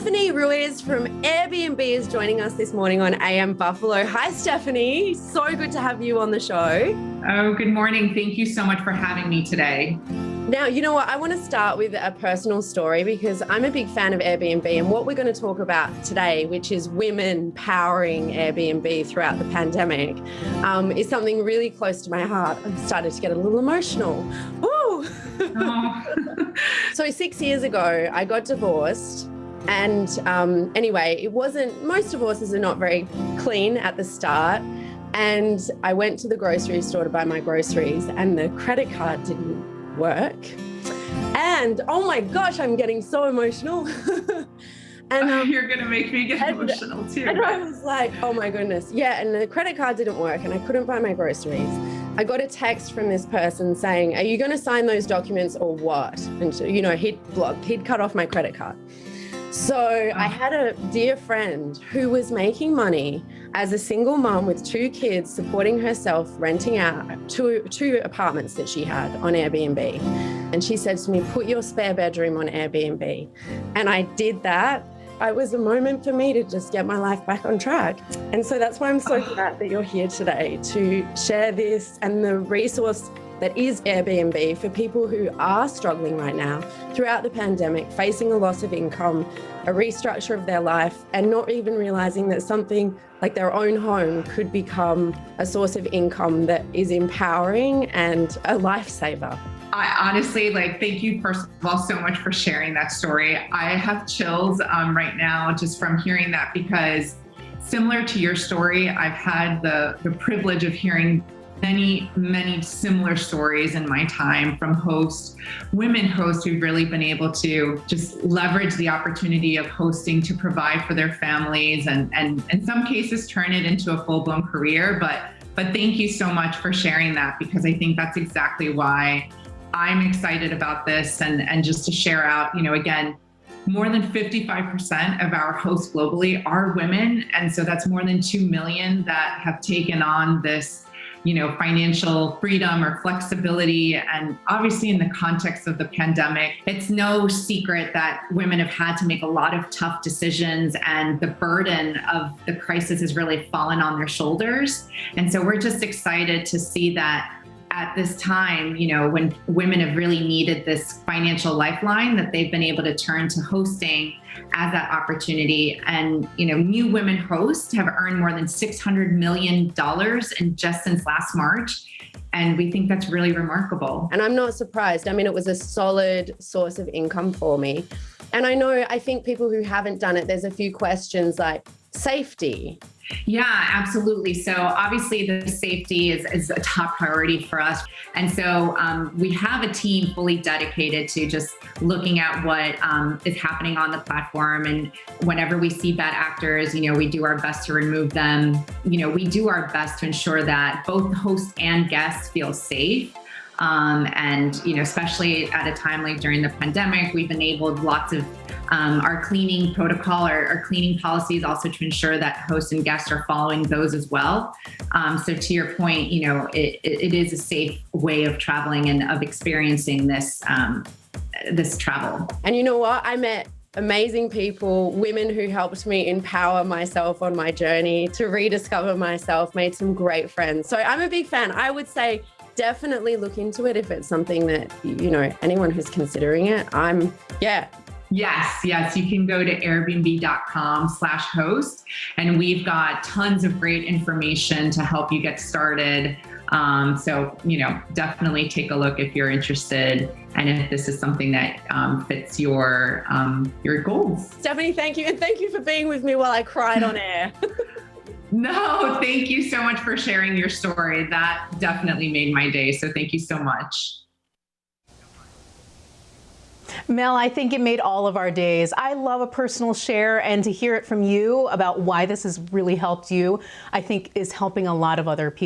Stephanie Ruiz from Airbnb is joining us this morning on AM Buffalo. Hi, Stephanie. So good to have you on the show. Oh, good morning. Thank you so much for having me today. Now, you know what? I want to start with a personal story because I'm a big fan of Airbnb, and what we're going to talk about today, which is women powering Airbnb throughout the pandemic, is something really close to my heart. I've started to get a little emotional. Woo! Oh. So 6 years ago, I got divorced. And anyway, it wasn't, most divorces are not very clean at the start. And I went to the grocery store to buy my groceries and the credit card didn't work. And oh my gosh, I'm getting so emotional. And you're going to make me get emotional too. And I was like, oh my goodness. Yeah, and the credit card didn't work and I couldn't buy my groceries. I got a text from this person saying, are you going to sign those documents or what? And so, you know, he'd cut off my credit card. So I had a dear friend who was making money as a single mom with 2 kids, supporting herself, renting out two apartments that she had on Airbnb. And she said to me, put your spare bedroom on Airbnb. And I did that. It was a moment for me to just get my life back on track. And so that's why I'm so glad that you're here today to share this and the resource that is Airbnb for people who are struggling right now throughout the pandemic, facing a loss of income, a restructure of their life, and not even realizing that something like their own home could become a source of income that is empowering and a lifesaver. I honestly, thank you first of all so much for sharing that story. I have chills right now just from hearing that, because similar to your story, I've had the privilege of hearing many similar stories in my time from women hosts who've really been able to just leverage the opportunity of hosting to provide for their families and in some cases turn it into a full-blown career. But thank you so much for sharing that, because I think that's exactly why I'm excited about this and just to share out, again, more than 55% of our hosts globally are women. And so that's more than 2 million that have taken on this financial freedom or flexibility. And obviously in the context of the pandemic, it's no secret that women have had to make a lot of tough decisions, and the burden of the crisis has really fallen on their shoulders. And so we're just excited to see that at this time, when women have really needed this financial lifeline, that they've been able to turn to hosting as that opportunity. And, new women hosts have earned more than $600 million just since last March. And we think that's really remarkable. And I'm not surprised. I mean, it was a solid source of income for me. And I think people who haven't done it, there's a few questions like safety. Yeah, absolutely. So obviously the safety is a top priority for us. And so we have a team fully dedicated to just looking at what is happening on the platform. And whenever we see bad actors, we do our best to remove them. We do our best to ensure that both hosts and guests feel safe. And, especially at a time like during the pandemic, we've enabled lots of our cleaning protocol, our cleaning policies, also to ensure that hosts and guests are following those as well. So to your point, it is a safe way of traveling and of experiencing this travel. And you know what? I met amazing people, women who helped me empower myself on my journey to rediscover myself, made some great friends. So I'm a big fan. I would say definitely look into it if it's something that, anyone who's considering it. Yes. You can go to airbnb.com/host, and we've got tons of great information to help you get started. So, definitely take a look if you're interested and if this is something that fits your goals. Stephanie, thank you. And thank you for being with me while I cried on air. No, thank you so much for sharing your story. That definitely made my day. So thank you so much. Mel, I think it made all of our days. I love a personal share, and to hear it from you about why this has really helped you, I think is helping a lot of other people.